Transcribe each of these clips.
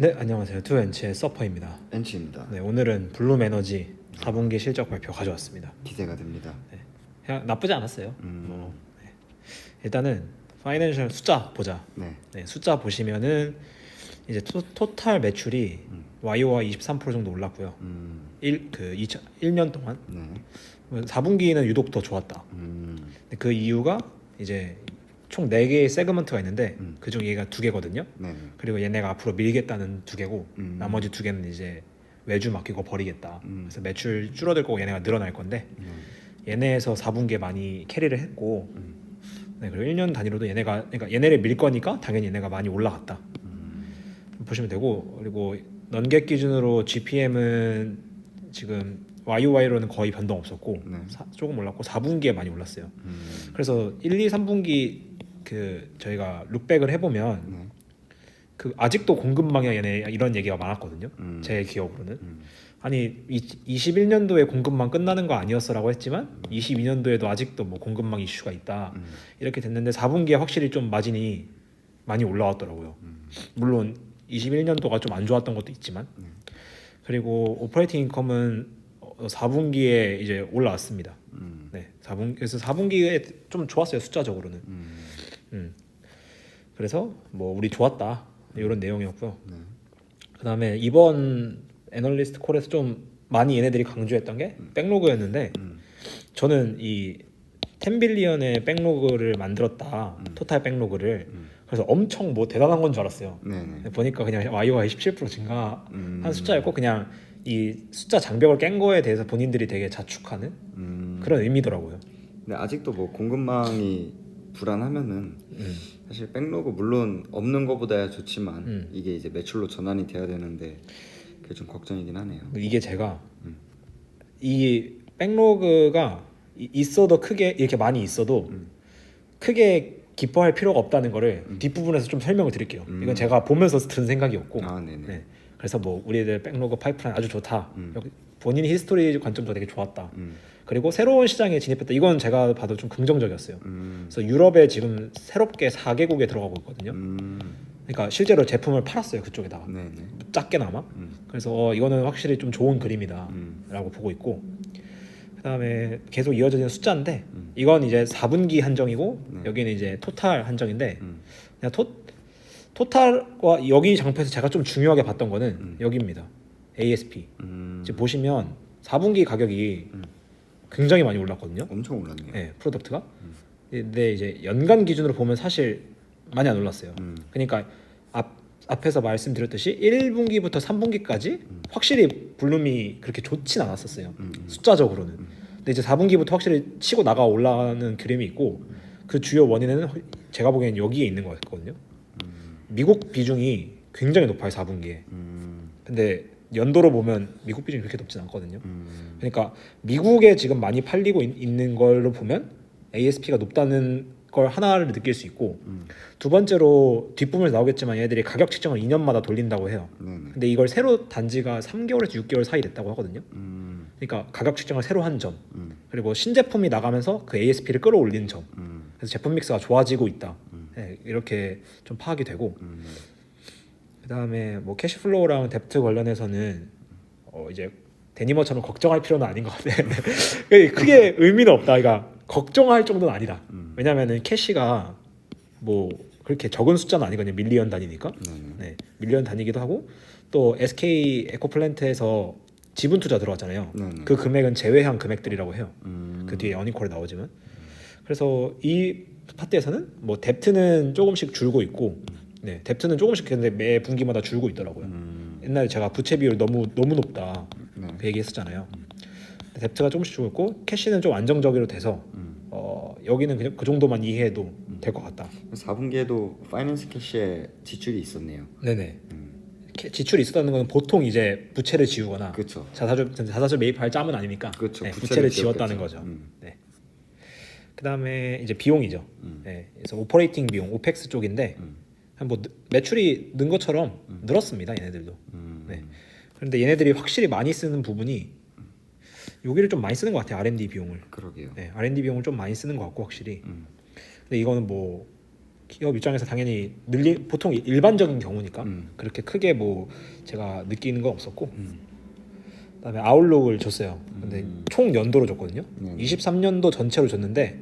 네, 안녕하세요. 투엔치의 서퍼입니다. 엔치입니다. 네, 오늘은 블룸 에너지 4분기 실적 발표 가져왔습니다. 기대가 됩니다. 네, 그냥 나쁘지 않았어요. 음. 네. 일단은 파이낸셜 숫자 보자. 네. 네, 숫자 보시면은 이제 토탈 매출이 YOY 23% 정도 올랐고요. 1년 동안 네. 4분기는 유독 더 좋았다. 근데 그 이유가 이제 총 4개의 세그먼트가 있는데 그중 얘가 2개거든요. 네. 그리고 얘네가 앞으로 밀겠다는 2개고 나머지 2개는 이제 외주 맡기고 버리겠다. 그래서 매출 줄어들 거고 얘네가 늘어날 건데 얘네에서 4분기에 많이 캐리를 했고 네, 그리고 1년 단위로도 얘네가 그러니까 얘네를 밀 거니까 당연히 얘네가 많이 올라갔다. 보시면 되고 그리고 넌겟 기준으로 GPM은 지금 YOY로는 거의 변동 없었고 네. 조금 올랐고 4분기에 많이 올랐어요. 그래서 1, 2, 3분기 그 저희가 룩백을 해보면 네. 그 아직도 공급망이야 얘네 이런 얘기가 많았거든요. 제 기억으로는 아니 21년도에 공급망 끝나는 거 아니었어라고 했지만 22년도에도 아직도 뭐 공급망 이슈가 있다 이렇게 됐는데 4분기에 확실히 좀 마진이 많이 올라왔더라고요. 물론 21년도가 좀 안 좋았던 것도 있지만 그리고 오퍼레이팅 인컴은 4분기에 이제 올라왔습니다. 네, 4분 그래서 4분기에 좀 좋았어요 숫자적으로는. 그래서 뭐 우리 좋았다 이런 내용이었고요. 네. 그다음에 이번 애널리스트 콜에서 좀 많이 얘네들이 강조했던 게 백로그였는데 저는 이 10빌리언의 백로그를 만들었다 토탈 백로그를 그래서 엄청 뭐 대단한 건 줄 알았어요. 네. 보니까 그냥 YOY 17% 증가한 숫자였고 그냥 이 숫자 장벽을 깬 거에 대해서 본인들이 되게 자축하는 그런 의미더라고요. 근데 아직도 뭐 공급망이 불안하면은 사실 백로그 물론 없는 것보다야 좋지만 이게 이제 매출로 전환이 돼야 되는데 그게 좀 걱정이긴 하네요. 이게 제가 이 백로그가 있어도 크게 이렇게 많이 있어도 크게 기뻐할 필요가 없다는 거를 뒷부분에서 좀 설명을 드릴게요. 이건 제가 보면서 든 생각이었고 아, 네네. 네. 그래서 뭐 우리들 백로그 파이프라인 아주 좋다. 본인이 히스토리 관점도 되게 좋았다. 그리고 새로운 시장에 진입했다. 이건 제가 봐도 좀 긍정적이었어요. 그래서 유럽에 지금 새롭게 4개국에 들어가고 있거든요. 그러니까 실제로 제품을 팔았어요 그쪽에다가 네네. 작게나마. 그래서 이거는 확실히 좀 좋은 그림이다라고 보고 있고 그다음에 계속 이어지는 숫자인데 이건 이제 4분기 한정이고 여기는 이제 토탈 한정인데 그냥 토탈과 여기 장표에서 제가 좀 중요하게 봤던 거는 여기입니다. ASP. 지금 보시면 4분기 가격이 굉장히 많이 올랐거든요. 엄청 올랐네요. 네, 프로덕트가. 근데 이제 연간 기준으로 보면 사실 많이 안 올랐어요. 그러니까 앞에서 말씀드렸듯이 1분기부터 3분기까지 확실히 블룸이 그렇게 좋진 않았었어요. 숫자적으로는. 근데 이제 4분기부터 확실히 치고 나가 올라가는 그림이 있고 그 주요 원인은 제가 보기엔 여기에 있는 것 같거든요. 미국 비중이 굉장히 높아요 4분기에. 근데 연도로 보면 미국 비중이 그렇게 높진 않거든요. 그러니까 미국에 지금 많이 팔리고 있는 걸로 보면 ASP가 높다는 걸 하나를 느낄 수 있고 두 번째로 뒷부분에서 나오겠지만 얘들이 가격 측정을 2년마다 돌린다고 해요. 네네. 근데 이걸 새로 단지가 3개월에서 6개월 사이 됐다고 하거든요. 그러니까 가격 측정을 새로 한 점 그리고 신제품이 나가면서 그 ASP를 끌어올린 점 그래서 제품 믹스가 좋아지고 있다. 네, 이렇게 좀 파악이 되고 그다음에 뭐 캐시플로우랑 뎁트 관련해서는 이제 데니머처럼 걱정할 필요는 아닌 것 같아. 크게 의미는 없다. 그러니까 걱정할 정도는 아니다. 왜냐면은 캐시가 뭐 그렇게 적은 숫자는 아니거든요. 밀리언 단위니까. 네, 밀리언 단위기도 하고 또 SK 에코플랜트에서 지분 투자 들어왔잖아요. 그 금액은 제외한 금액들이라고 해요. 그 뒤에 어닝콜에 나오지만. 그래서 이 파트에서는 뭐 뎁트는 조금씩 줄고 있고, 네, 뎁트는 조금씩 근데 매 분기마다 줄고 있더라고요. 옛날에 제가 부채 비율 너무 높다 그 얘기했었잖아요. 뎁트가 조금씩 줄고 있고 캐시는 좀 안정적으로 돼서 여기는 그냥 그 정도만 이해해도 될 것 같다. 4분기에도 파이낸스 캐시에 지출이 있었네요. 네네. 지출이 있었다는 건 보통 이제 부채를 지우거나 그렇죠. 자사주 매입할 짬은 아니니까 그렇죠. 네, 부채를 부채를 지웠다는 지웠겠죠. 거죠. 네. 그다음에 이제 비용이죠. 네, 그래서 오퍼레이팅 비용, 오펙스 쪽인데 뭐 매출이 는 것처럼 늘었습니다. 얘네들도. 네. 그런데 얘네들이 확실히 많이 쓰는 부분이 여기를 좀 많이 쓰는 것 같아요. R&D 비용을. 그러게요. 네, R&D 비용을 좀 많이 쓰는 것 같고 확실히. 근데 이거는 뭐 기업 입장에서 당연히 보통 일반적인 경우니까 그렇게 크게 뭐 제가 느끼는 건 없었고 그다음에 아웃룩을 줬어요. 근데 총 연도로 줬거든요. 23년도 전체로 줬는데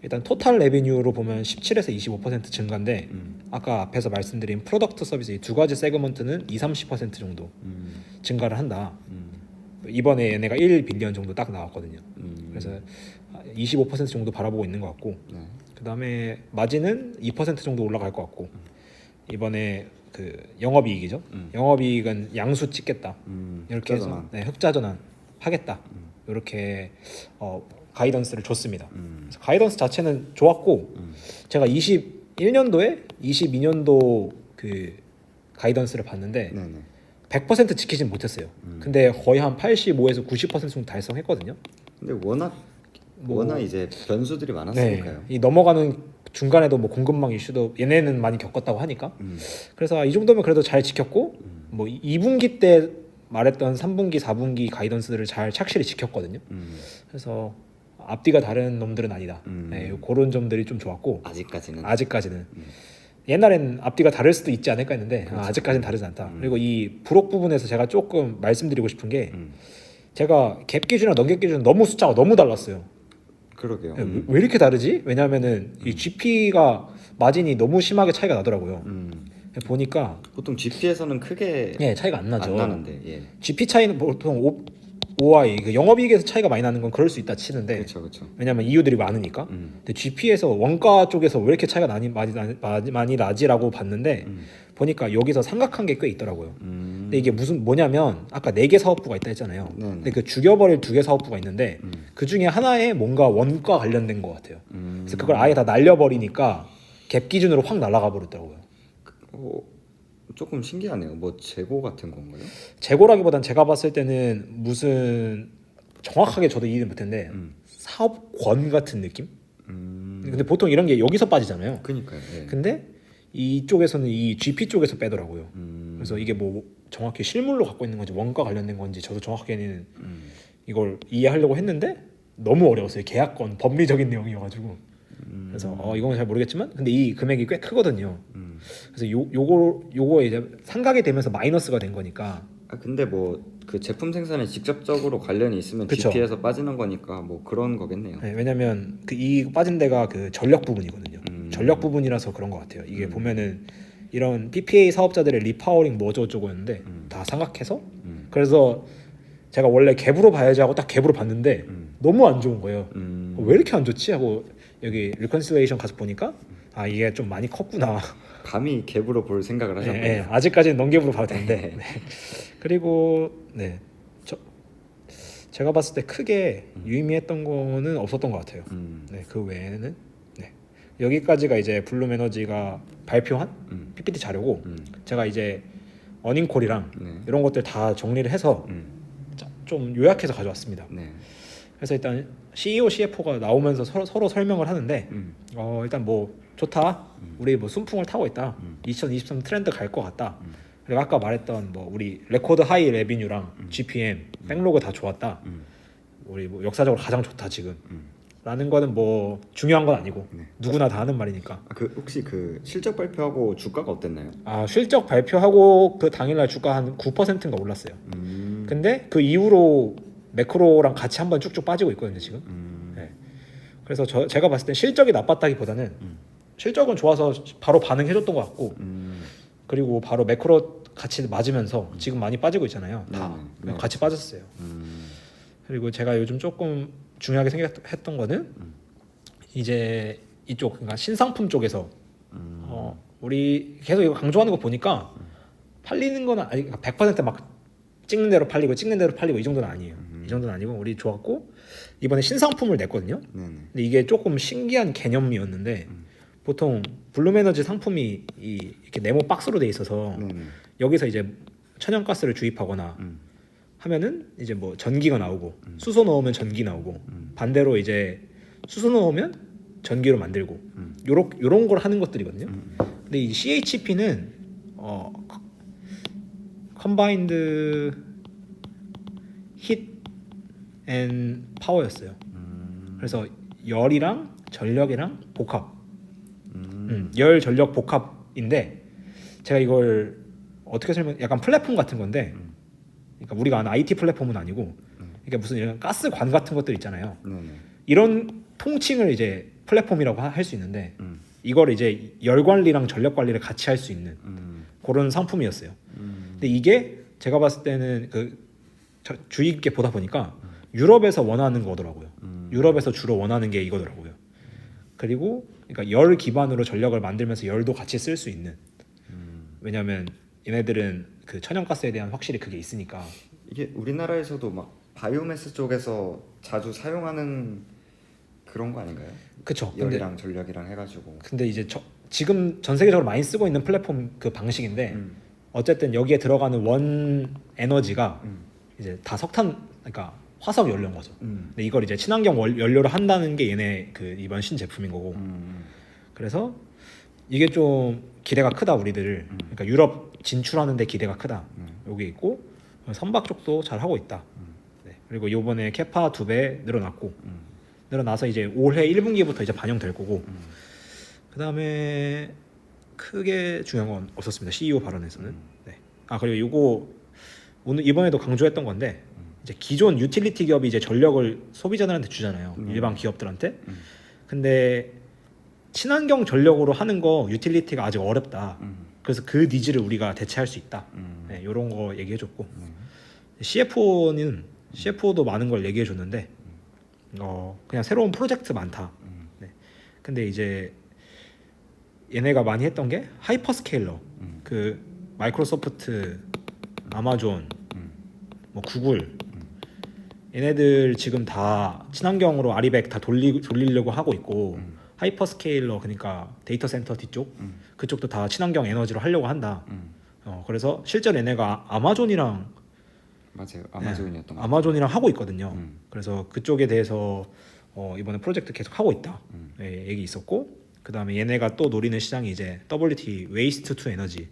일단 토탈 레비뉴로 보면 17에서 25% 증가인데 아까 앞에서 말씀드린 프로덕트 서비스 이 두 가지 세그먼트는 20-30% 정도 증가를 한다. 이번에 얘네가 1빌리언 정도 딱 나왔거든요. 그래서 25% 정도 바라보고 있는 것 같고 그다음에 마진은 2% 정도 올라갈 것 같고 이번에 그 영업이익이죠. 영업이익은 양수 찍겠다. 이렇게 해서 네, 흑자 전환 하겠다. 이렇게 가이던스를 줬습니다. 그래서 가이던스 자체는 좋았고 제가 21년도에 22년도 그 가이던스를 봤는데 100% 지키진 못했어요. 근데 거의 한 85에서 90% 정도 달성했거든요. 근데 워낙 이제 변수들이 네, 많았으니까요. 이 넘어가는 중간에도 뭐 공급망 이슈도 얘네는 많이 겪었다고 하니까 그래서 이 정도면 그래도 잘 지켰고 뭐 2분기 때 말했던 3분기, 4분기 가이던스들을 잘 착실히 지켰거든요. 그래서 앞뒤가 다른 놈들은 아니다. 네, 그런 점들이 좀 좋았고 아직까지는 옛날엔 앞뒤가 다를 수도 있지 않을까 했는데 그렇죠. 아직까지는 다르지 않다. 그리고 이 부록 부분에서 제가 조금 말씀드리고 싶은 게 제가 갭 기준이랑 넘갭 기준 너무 숫자가 너무 달랐어요. 그러게요. 네, 왜 이렇게 다르지? 왜냐하면은 이 GP가 마진이 너무 심하게 차이가 나더라고요. 보니까 보통 GP에서는 크게 예, 차이가 안 나죠. 안 나는데 예. GP 차이는 보통 OI 그 영업이익에서 차이가 많이 나는 건 그럴 수 있다 치는데 그렇죠. 왜냐면 이유들이 많으니까. 근데 GP에서 원가 쪽에서 왜 이렇게 차이가 많이 나지라고 봤는데 보니까 여기서 삼각한 게 꽤 있더라고요. 근데 이게 뭐냐면 아까 4개 사업부가 있다 했잖아요. 근데 그 죽여버릴 2개 사업부가 있는데 그 중에 하나에 뭔가 원가 관련된 것 같아요. 그래서 그걸 아예 다 날려버리니까 갭 기준으로 확 날아가 버렸더라고요. 조금 신기하네요. 뭐 재고 같은 건가요? 재고라기보단 제가 봤을 때는 무슨 정확하게 저도 이해를 못했는데 사업권 같은 느낌? 근데 보통 이런 게 여기서 빠지잖아요. 그러니까요. 예. 근데 이쪽에서는 이 GP 쪽에서 빼더라고요. 그래서 이게 뭐 정확히 실물로 갖고 있는 건지 원가 관련된 건지 저도 정확하게는 이걸 이해하려고 했는데 너무 어려웠어요. 계약권 법리적인 내용이어가지고 그래서 이건 잘 모르겠지만 근데 이 금액이 꽤 크거든요. 그래서 요거 이제 상각이 되면서 마이너스가 된 거니까. 근데 뭐 그 제품 생산에 직접적으로 관련이 있으면 그쵸. GP에서 빠지는 거니까 뭐 그런 거겠네요. 네, 왜냐면 이 빠진 데가 그 전력 부분이거든요. 전력 부분이라서 그런 것 같아요. 이게 보면은 이런 PPA 사업자들의 리파워링 뭐 어쩌고저쩌고였는데 다 삼각해서 그래서 제가 원래 갭으로 봐야지 하고 딱 갭으로 봤는데 너무 안 좋은 거예요. 왜 이렇게 안 좋지 하고 여기 리컨실레이션 가서 보니까 이게 좀 많이 컸구나. 감히 갭으로 볼 생각을 하셨군요. 네, 아직까지는 non-갭으로 봐도 되는데 네. 그리고 제가 봤을 때 크게 유의미했던 거는 없었던 것 같아요. 네, 그 외에는 여기까지가 이제 블룸에너지가 발표한 PPT 자료고 제가 이제 어닝콜이랑 이런 것들 다 정리를 해서 좀 요약해서 가져왔습니다. 그래서 일단 CEO, CFO가 나오면서 서로 설명을 하는데 일단 뭐 좋다. 우리 뭐 순풍을 타고 있다. 2023 트렌드 갈 것 같다. 그리고 아까 말했던 뭐 우리 레코드 하이 레비뉴랑 GPM, 백로그 다 좋았다. 우리 뭐 역사적으로 가장 좋다 지금. 라는 거는 뭐 중요한 건 아니고 누구나 다 하는 말이니까. 혹시 그 실적 발표하고 주가가 어땠나요? 실적 발표하고 그 당일날 주가 한 9%인가 올랐어요. 근데 그 이후로 매크로랑 같이 한번 쭉쭉 빠지고 있거든요 지금. 네. 그래서 제가 봤을 때 실적이 나빴다기보다는 실적은 좋아서 바로 반응해줬던 것 같고 그리고 바로 매크로 같이 맞으면서 지금 많이 빠지고 있잖아요. 다 같이 빠졌어요. 그리고 제가 요즘 조금 중요하게 생각했던 거는 이제 이쪽 그러니까 신상품 쪽에서 우리 계속 이거 강조하는 거 보니까 팔리는 거는 100%막 찍는 대로 팔리고 이 정도는 아니에요. 이 정도는 아니고 우리 좋았고 이번에 신상품을 냈거든요. 근데 이게 조금 신기한 개념이었는데 보통 블룸에너지 상품이 이렇게 네모 박스로 돼 있어서 여기서 이제 천연가스를 주입하거나 하면은 이제 뭐 전기가 나오고 수소 넣으면 전기 나오고 반대로 이제 수소 넣으면 전기로 만들고 요런 걸 하는 것들이거든요. 근데 이 CHP는 컴바인드 힛 앤 파워였어요. 그래서 열이랑 전력이랑 복합 열 전력 복합인데 제가 이걸 어떻게 설명? 약간 플랫폼 같은 건데, 그러니까 우리가 아는 IT 플랫폼은 아니고, 그러니까 무슨 이런 가스관 같은 것들 있잖아요. 네네. 이런 통칭을 이제 플랫폼이라고 할 수 있는데, 이걸 이제 열 관리랑 전력 관리를 같이 할 수 있는 그런 상품이었어요. 근데 이게 제가 봤을 때는 그 주의 깊게 보다 보니까 유럽에서 원하는 거더라고요. 유럽에서 주로 원하는 게 이거더라고요. 그리고 그러니까 열 기반으로 전력을 만들면서 열도 같이 쓸 수 있는. 왜냐하면 얘네들은 그 천연가스에 대한 확실히 그게 있으니까. 이게 우리나라에서도 막 바이오매스 쪽에서 자주 사용하는 그런 거 아닌가요? 그쵸. 열이랑 전력이랑 해가지고. 근데 이제 지금 전 세계적으로 많이 쓰고 있는 플랫폼 그 방식인데 어쨌든 여기에 들어가는 원 에너지가 이제 다 석탄, 그러니까 화석 연료인 거죠. 근데 이걸 이제 친환경 연료로 한다는 게 얘네 그 이번 신제품인 거고. 그래서 이게 좀 기대가 크다 우리들. 그러니까 유럽 진출하는 데 기대가 크다. 여기 있고 선박 쪽도 잘 하고 있다. 네. 그리고 요번에 캐파 2배 늘어났고 늘어나서 이제 올해 1분기부터 이제 반영될 거고. 그다음에 크게 중요한 건 없었습니다. CEO 발언에서는. 네. 아 그리고 요거 오늘 이번에도 강조했던 건데 이제 기존 유틸리티 기업이 이제 전력을 소비자들한테 주잖아요. 일반 기업들한테. 근데 친환경 전력으로 하는 거 유틸리티가 아직 어렵다. 그래서 그 니즈를 우리가 대체할 수 있다. 네, 이런 거 얘기해줬고 CFO도 많은 걸 얘기해줬는데 그냥 새로운 프로젝트 많다. 네. 근데 이제 얘네가 많이 했던 게 하이퍼스케일러, 그 마이크로소프트, 아마존, 뭐 구글 얘네들 지금 다 친환경으로 아리백 다 돌리려고 하고 있고 하이퍼스케일러 그러니까 데이터 센터 뒤쪽 그쪽도 다 친환경 에너지로 하려고 한다. 그래서 실제로 얘네가 아마존이랑 맞아요. 아마존이었던 거. 아마존이랑 하고 있거든요. 그래서 그쪽에 대해서 이번에 프로젝트 계속 하고 있다. 네, 얘기 있었고 그 다음에 얘네가 또 노리는 시장이 이제 WT 웨이스트 투 에너지.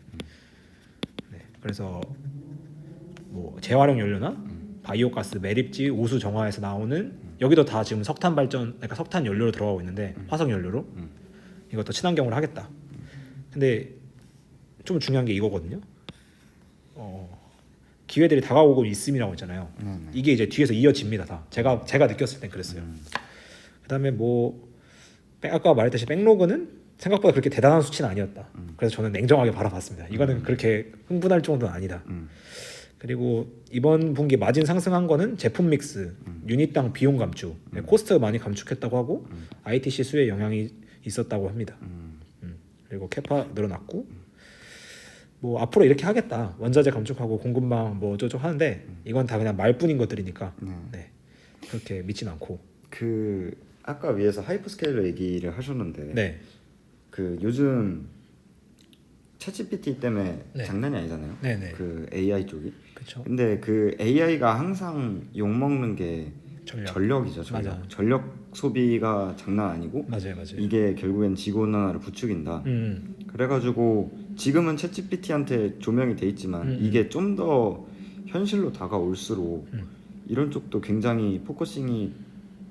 네, 그래서 뭐 재활용 연료나 바이오가스, 매립지, 오수 정화에서 나오는 여기도 다 지금 석탄 발전, 그러니까 석탄 연료로 들어가고 있는데 화석 연료로 이것도 친환경으로 하겠다. 근데 좀 중요한 게 이거거든요. 기회들이 다가오고 있음이라고 했잖아요. 이게 이제 뒤에서 이어집니다. 다 제가 느꼈을 땐 그랬어요. 그다음에 뭐 아까 말했듯이 백로그는 생각보다 그렇게 대단한 수치는 아니었다. 그래서 저는 냉정하게 바라봤습니다. 이거는 그렇게 흥분할 정도는 아니다. 그리고 이번 분기 마진 상승한 거는 제품 믹스, 유닛당 비용 감축, 코스트 많이 감축했다고 하고 ITC 수에 영향이 있었다고 합니다. 그리고 캐파 늘어났고 뭐 앞으로 이렇게 하겠다. 원자재 감축하고 공급망 뭐 어쩌고 하는데 이건 다 그냥 말뿐인 것들이니까 네. 그렇게 믿진 않고. 그 아까 위에서 하이퍼스케일러 얘기를 하셨는데 네. 그 요즘 챗GPT 때문에 네. 장난이 아니잖아요. 네네. 그 AI 쪽이. 그렇죠. 근데 그 AI가 항상 욕 먹는 게 전력이죠. 맞아. 전력 소비가 장난 아니고. 맞아요. 이게 결국엔 지구 온난화를 부추긴다. 그래가지고 지금은 챗GPT한테 조명이 돼 있지만 이게 좀 더 현실로 다가올수록 이런 쪽도 굉장히 포커싱이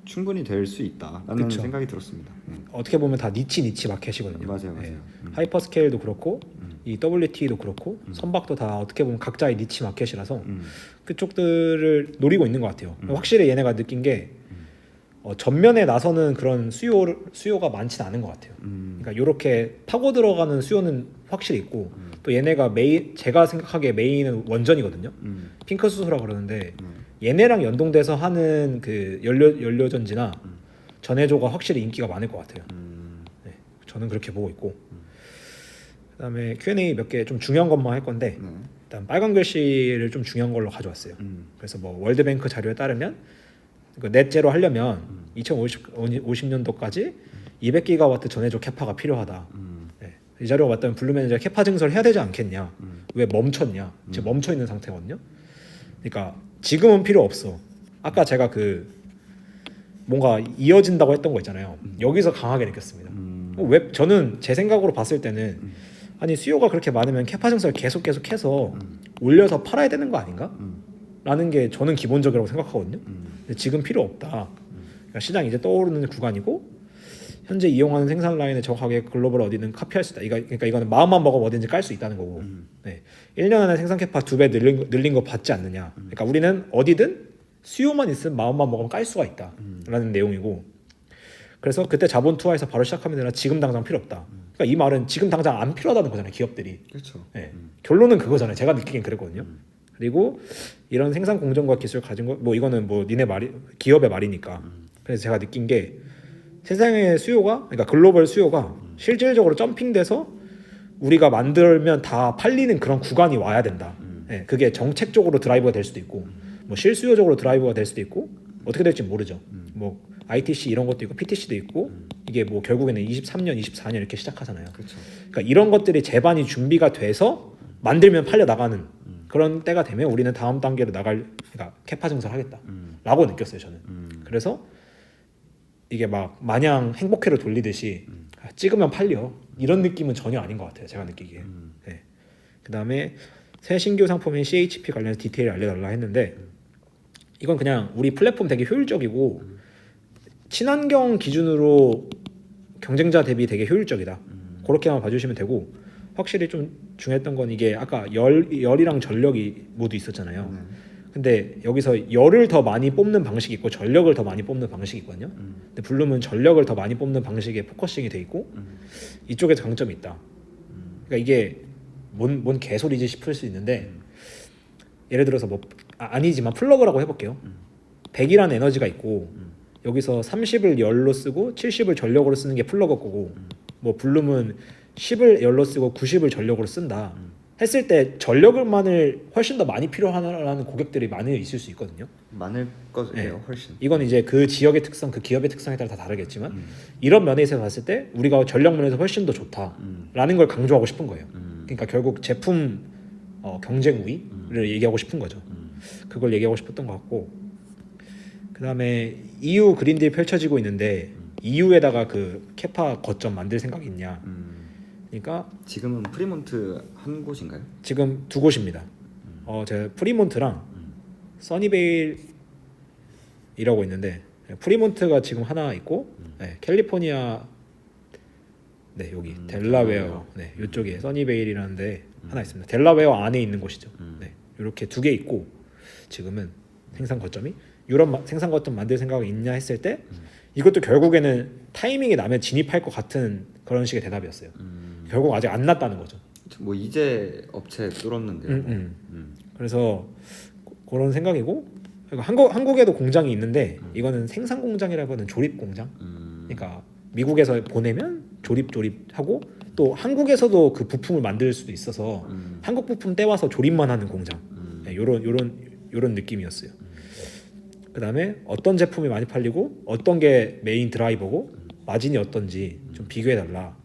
충분히 될 수 있다라는 그쵸. 생각이 들었습니다. 어떻게 보면 다 니치 마켓이거든요. 맞아요. 네. 하이퍼스케일도 그렇고 이 WT도 그렇고 선박도 다 어떻게 보면 각자의 니치 마켓이라서 그쪽들을 노리고 있는 것 같아요. 확실히 얘네가 느낀 게 전면에 나서는 그런 수요가 많지는 않은 것 같아요. 그러니까 이렇게 파고 들어가는 수요는 확실히 있고 또 얘네가 제가 생각하기에 메인은 원전이거든요. 핑크 수소라 그러는데 얘네랑 연동돼서 하는 그 연료전지나 전해조가 확실히 인기가 많을 것 같아요. 네, 저는 그렇게 보고 있고 그다음에 Q&A 몇 개 좀 중요한 것만 할 건데 일단 빨간 글씨를 좀 중요한 걸로 가져왔어요. 그래서 뭐 월드뱅크 자료에 따르면 넷제로 하려면 2050년도까지 200기가와트 전해조 캐파가 필요하다. 네. 이 자료가 맞다면 블루매니저가 캐파 증설을 해야 되지 않겠냐? 왜 멈췄냐? 지금 멈춰 있는 상태거든요. 그러니까 지금은 필요 없어. 아까 제가 그 뭔가 이어진다고 했던 거 있잖아요. 여기서 강하게 느꼈습니다. 왜 저는 제 생각으로 봤을 때는 아니 수요가 그렇게 많으면 캐파 증설 계속해서 올려서 팔아야 되는 거 아닌가? 라는 게 저는 기본적이라고 생각하거든요. 근데 지금 필요 없다. 그러니까 시장이 이제 떠오르는 구간이고 현재 이용하는 생산 라인에 정확하게 글로벌 어디든 카피할 수 있다. 그러니까 이거는 마음만 먹으면 어딘지 깔 수 있다는 거고. 네. 1년 안에 생산 캐파 2배 늘린 거 받지 않느냐. 그러니까 우리는 어디든 수요만 있으면 마음만 먹으면 깔 수가 있다라는 내용이고. 그래서 그때 자본 투하해서 바로 시작하면 되나 지금 당장 필요 없다. 그러니까 이 말은 지금 당장 안 필요하다는 거잖아요. 기업들이. 그렇죠. 네. 결론은 그거잖아요. 제가 느끼긴 그랬거든요. 그리고 이런 생산 공정과 기술 가진 거 뭐 이거는 뭐 니네 말이 기업의 말이니까. 그래서 제가 느낀 게 세상의 수요가 그러니까 글로벌 수요가 실질적으로 점핑돼서 우리가 만들면 다 팔리는 그런 구간이 와야 된다. 네. 그게 정책적으로 드라이버가 될 수도 있고 뭐 실수요적으로 드라이버가 될 수도 있고 어떻게 될지 모르죠. 뭐 ITC 이런 것도 있고 PTC도 있고 이게 뭐 결국에는 23년, 24년 이렇게 시작하잖아요. 그렇죠. 그러니까 이런 것들이 제반이 준비가 돼서 만들면 팔려 나가는 그런 때가 되면 우리는 다음 단계로 나갈 그러니까 캐파 증설을 하겠다라고 느꼈어요 저는. 그래서 이게 막 마냥 행복회로 돌리듯이 찍으면 팔려 이런 느낌은 전혀 아닌 것 같아요 제가 느끼기에. 네. 그다음에 새 신규 상품인 CHP 관련해서 디테일 알려달라 했는데 이건 그냥 우리 플랫폼 되게 효율적이고 친환경 기준으로 경쟁자 대비 되게 효율적이다. 그렇게만 봐주시면 되고 확실히 좀 중요했던 건 이게 아까 열이랑 전력이 모두 있었잖아요. 근데 여기서 열을 더 많이 뽑는 방식이 있고 전력을 더 많이 뽑는 방식이 있거든요. 근데 블룸은 전력을 더 많이 뽑는 방식에 포커싱이 돼 있고 이쪽에 장점이 있다. 그러니까 이게 뭔 개소리지 싶을 수 있는데 예를 들어서 뭐 아니지만 플러그라고 해볼게요. 100이라는 에너지가 있고 여기서 30을 열로 쓰고 70을 전력으로 쓰는 게 플러그 거고 뭐 블룸은 10을 열로 쓰고 90을 전력으로 쓴다 했을 때 전력을만을 훨씬 더 많이 필요하다는 고객들이 많이 있을 수 있거든요. 많을 거예요. 네. 훨씬. 이건 이제 그 지역의 특성, 그 기업의 특성에 따라 다 다르겠지만 이런 면에서 봤을 때 우리가 전력 면에서 훨씬 더 좋다라는 걸 강조하고 싶은 거예요. 그러니까 결국 제품 경쟁 우위를 얘기하고 싶은 거죠. 그걸 얘기하고 싶었던 것 같고 그 다음에 EU 그린딜 펼쳐지고 있는데 EU에다가 그 캐파 거점 만들 생각이 있냐. 그러니까 지금은 프리몬트 한 곳인가요? 지금 두 곳입니다. 제가 프리몬트랑 써니베일이라고 있는데 프리몬트가 지금 하나 있고 네, 캘리포니아 네 여기 델라웨어 네 이쪽에 써니베일이라는데 하나 있습니다. 델라웨어 안에 있는 곳이죠. 네 이렇게 두 개 있고 지금은 생산 거점이 유럽 생산 거점 만들 생각이 있냐 했을 때 이것도 결국에는 타이밍이 나면 진입할 것 같은 그런 식의 대답이었어요. 결국 아직 안 났다는 거죠. 뭐 이제 업체 뚫었는데요. 그래서 그런 생각이고 한국에도 공장이 있는데 이거는 생산 공장이라고는 조립 공장. 그러니까 미국에서 보내면 조립하고 또 한국에서도 그 부품을 만들 수도 있어서 한국 부품 떼와서 조립만 하는 공장. 네, 요런 느낌이었어요. 그다음에 어떤 제품이 많이 팔리고 어떤 게 메인 드라이버고 마진이 어떤지 좀 비교해 달라.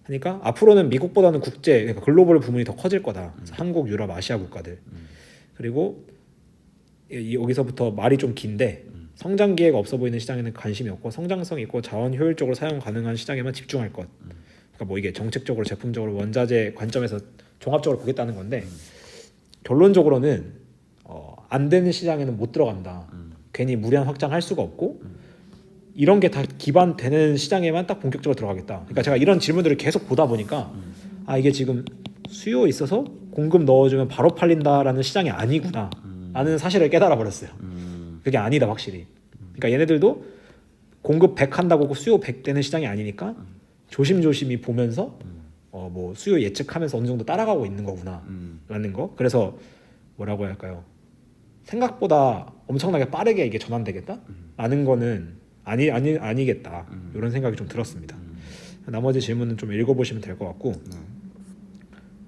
하니까 앞으로는 미국보다는 국제 그러니까 글로벌 부문이 더 커질 거다. 한국, 유럽, 아시아 국가들. 그리고 여기서부터 말이 좀 긴데 성장 기회가 없어 보이는 시장에는 관심이 없고 성장성 있고 자원 효율적으로 사용 가능한 시장에만 집중할 것. 그러니까 뭐 이게 정책적으로 제품적으로 원자재 관점에서 종합적으로 보겠다는 건데 결론적으로는 안 되는 시장에는 못 들어간다. 괜히 무리한 확장할 수가 없고 이런 게 다 기반되는 시장에만 딱 본격적으로 들어가겠다. 그러니까 제가 이런 질문들을 계속 보다 보니까 아 이게 지금 수요 있어서 공급 넣어주면 바로 팔린다라는 시장이 아니구나 라는 사실을 깨달아 버렸어요. 그게 아니다 확실히. 그러니까 얘네들도 공급 100 한다고 수요 100 되는 시장이 아니니까 조심조심히 보면서 뭐 수요 예측하면서 어느 정도 따라가고 있는 거구나 라는 거. 그래서 뭐라고 해야 할까요? 생각보다 엄청나게 빠르게 이게 전환되겠다? 라는 거는 아니겠다. 이런 생각이 좀 들었습니다. 나머지 질문은 좀 읽어보시면 될 것 같고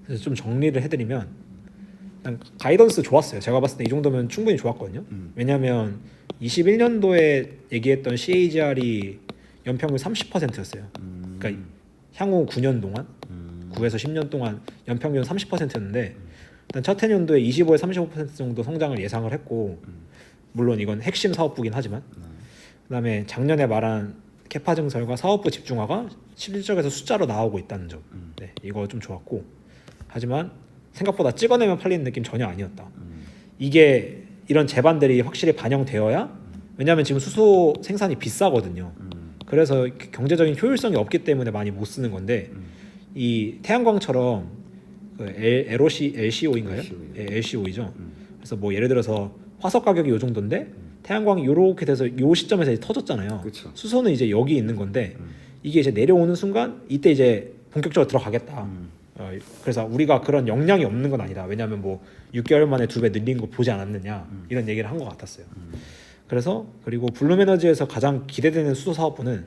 그래서 좀 정리를 해드리면 일단 가이던스 좋았어요. 제가 봤을 때 이 정도면 충분히 좋았거든요. 왜냐하면 21년도에 얘기했던 CAGR이 연평균 30%였어요. 그러니까 향후 9년 동안 9에서 10년 동안 연평균 30%였는데 일단 첫 해년도에 25에서 35% 정도 성장을 예상을 했고 물론 이건 핵심 사업부긴 하지만 그다음에 작년에 말한 캐파 증설과 사업부 집중화가 실적에서 숫자로 나오고 있다는 점. 네, 이거 좀 좋았고 하지만 생각보다 찍어내면 팔리는 느낌 전혀 아니었다. 이게 이런 제반들이 확실히 반영되어야 왜냐하면 지금 수소 생산이 비싸거든요. 그래서 경제적인 효율성이 없기 때문에 많이 못 쓰는 건데 이 태양광처럼 그 LCO인가요? 네, LCO이죠. 그래서 뭐 예를 들어서 화석 가격이 요 정도인데 태양광이 이렇게 돼서 요 시점에서 이제 터졌잖아요. 그쵸. 수소는 이제 여기 있는 건데 이게 이제 내려오는 순간 이때 이제 본격적으로 들어가겠다. 그래서 우리가 그런 역량이 없는 건 아니다. 왜냐하면 뭐 6개월 만에 2배 늘린 거 보지 않았느냐 이런 얘기를 한 것 같았어요. 그래서 그리고 블룸에너지에서 가장 기대되는 수소 사업부는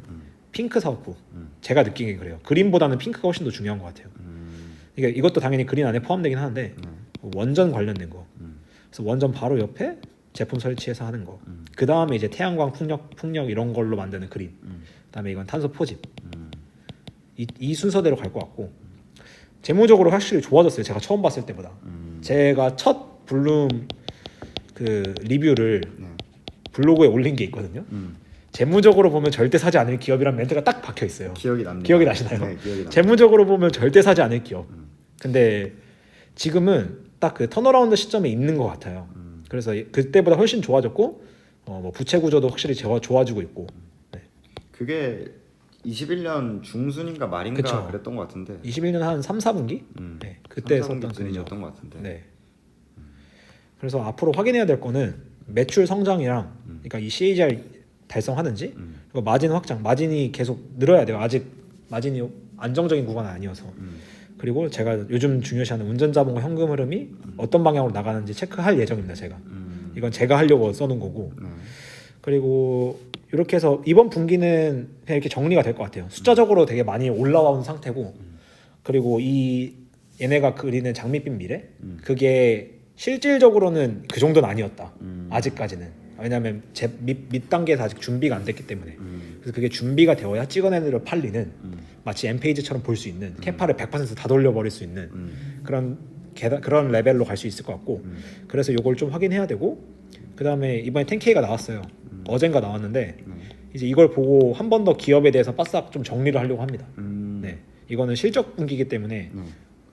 핑크 사업부. 제가 느낀 게 그래요. 그린보다는 핑크가 훨씬 더 중요한 것 같아요. 그러니까 이것도 당연히 그린 안에 포함되긴 하는데 원전 관련된 거. 그래서 원전 바로 옆에 제품 설치해서 하는 거. 그 다음에 이제 태양광 풍력 이런 걸로 만드는 그린. 그다음에 이건 탄소 포집. 이 순서대로 갈 것 같고 재무적으로 확실히 좋아졌어요. 제가 처음 봤을 때보다. 제가 첫 블룸 그 리뷰를 블로그에 올린 게 있거든요. 재무적으로 보면 절대 사지 않을 기업이란 멘트가 딱 박혀 있어요. 기억이 납니다. 기억이 나시나요? 네, 기억이 납니다. 재무적으로 보면 절대 사지 않을 기업. 근데 지금은 딱 그 턴어라운드 시점에 있는 것 같아요. 그래서 그때보다 훨씬 좋아졌고 뭐 부채 구조도 확실히 좋아지고 있고. 네. 그게 21년 중순인가 말인가 그쵸. 그랬던 것 같은데 21년 한 3, 4분기? 네, 그때 썼던 글이죠. 글이었던 것 같은데. 네. 그래서 앞으로 확인해야 될 거는 매출 성장이랑 그러니까 이 CAGR 달성하는지 그리고 마진 확장, 마진이 계속 늘어야 돼요. 아직 마진이 안정적인 구간은 아니어서. 그리고 제가 요즘 중요시하는 운전자본과 현금 흐름이 어떤 방향으로 나가는지 체크할 예정입니다. 제가 이건 제가 하려고 써놓은 거고. 그리고 이렇게 해서 이번 분기는 그냥 이렇게 정리가 될 것 같아요. 숫자적으로 되게 많이 올라온 상태고 그리고 이 얘네가 그리는 장밋빛 미래 그게 실질적으로는 그 정도는 아니었다. 아직까지는. 왜냐하면 밑 단계에서 아직 준비가 안 됐기 때문에. 그래서 그게 준비가 되어야 찍어낸 대로 팔리는 마치 엠페이지처럼 볼 수 있는 캐파를 100%다 돌려버릴 수 있는 그런 레벨로 갈 수 있을 것 같고 그래서 이걸 좀 확인해야 되고 그 다음에 이번에 10K가 나왔어요. 어젠가 나왔는데 이제 이걸 보고 한 번 더 기업에 대해서 바싹 좀 정리를 하려고 합니다. 네, 이거는 실적 분기이기 때문에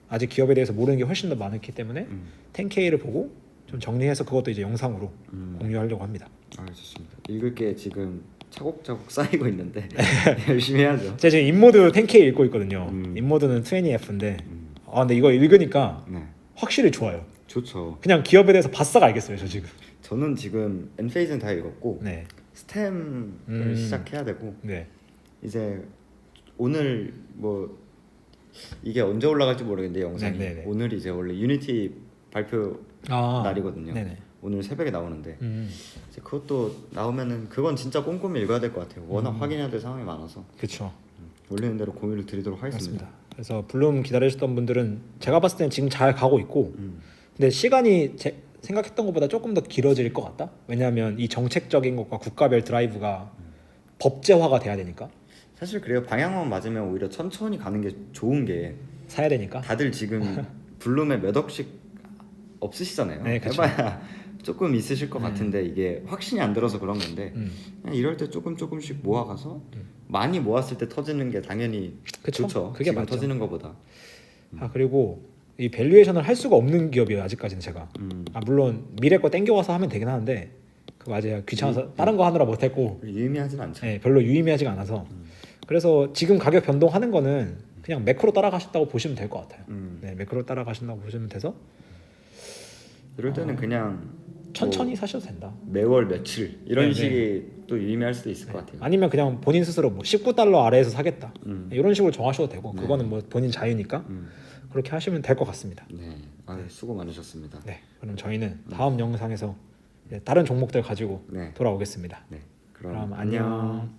아직 기업에 대해서 모르는 게 훨씬 더 많기 때문에 10K를 보고 좀 정리해서 그것도 이제 영상으로 공유하려고 합니다. 아, 좋습니다. 읽을 게 지금 차곡차곡 쌓이고 있는데 열심히 해야죠. 제가 지금 인모드 10K 읽고 있거든요. 인모드는 20F인데 근데 이거 읽으니까 네, 확실히 좋아요. 좋죠. 그냥 기업에 대해서 바싹 알겠어요. 저 지금. 저는 지금 엔페이즈는 다 읽었고 네. 스템을 시작해야 되고 네. 이제 오늘 뭐 이게 언제 올라갈지 모르겠는데 영상이 네네네. 오늘 이제 원래 유니티 발표 날이거든요. 네네. 오늘 새벽에 나오는데 이제 그것도 나오면은 그건 진짜 꼼꼼히 읽어야 될 것 같아요. 워낙 확인해야 될 상황이 많아서. 그렇죠. 올리는 대로 공유를 드리도록 하겠습니다. 맞습니다. 그래서 블룸 기다리셨던 분들은 제가 봤을 때는 지금 잘 가고 있고 근데 시간이 생각했던 것보다 조금 더 길어질 것 같다. 왜냐하면 이 정책적인 것과 국가별 드라이브가 법제화가 돼야 되니까 사실 그래요. 방향만 맞으면 오히려 천천히 가는 게 좋은 게 사야 되니까. 다들 지금 블룸에 몇 억씩 없으시잖아요. 네, 그쵸. 해봐야 조금 있으실 것 같은데 이게 확신이 안 들어서 그런 건데 그냥 이럴 때 조금씩 모아가서 많이 모았을 때 터지는 게 당연히 그쵸? 좋죠. 그게 지금 맞죠. 터지는 것보다. 그리고 이 밸류에이션을 할 수가 없는 기업이에요. 아직까지는 제가. 물론 미래 거 땡겨와서 하면 되긴 하는데 그거 맞아요. 귀찮아서 다른 거 하느라 못했고 유의미하진 않죠. 네, 별로 유의미하지가 않아서 그래서 지금 가격 변동하는 거는 그냥 매크로 따라가셨다고 보시면 될 것 같아요. 네, 매크로 따라가신다고 보시면 돼서 이럴 때는 그냥 천천히 뭐 사셔도 된다. 매월 며칠 이런 네, 식이 또 유의미할 수도 있을 것 같아요. 아니면 그냥 본인 스스로 뭐 19달러 아래에서 사겠다 이런 식으로 정하셔도 되고 그거는 뭐 본인 자유니까 그렇게 하시면 될 것 같습니다. 네, 수고 많으셨습니다. 네, 그럼 저희는 다음 영상에서 이제 다른 종목들 가지고 네. 돌아오겠습니다. 네, 그럼 안녕.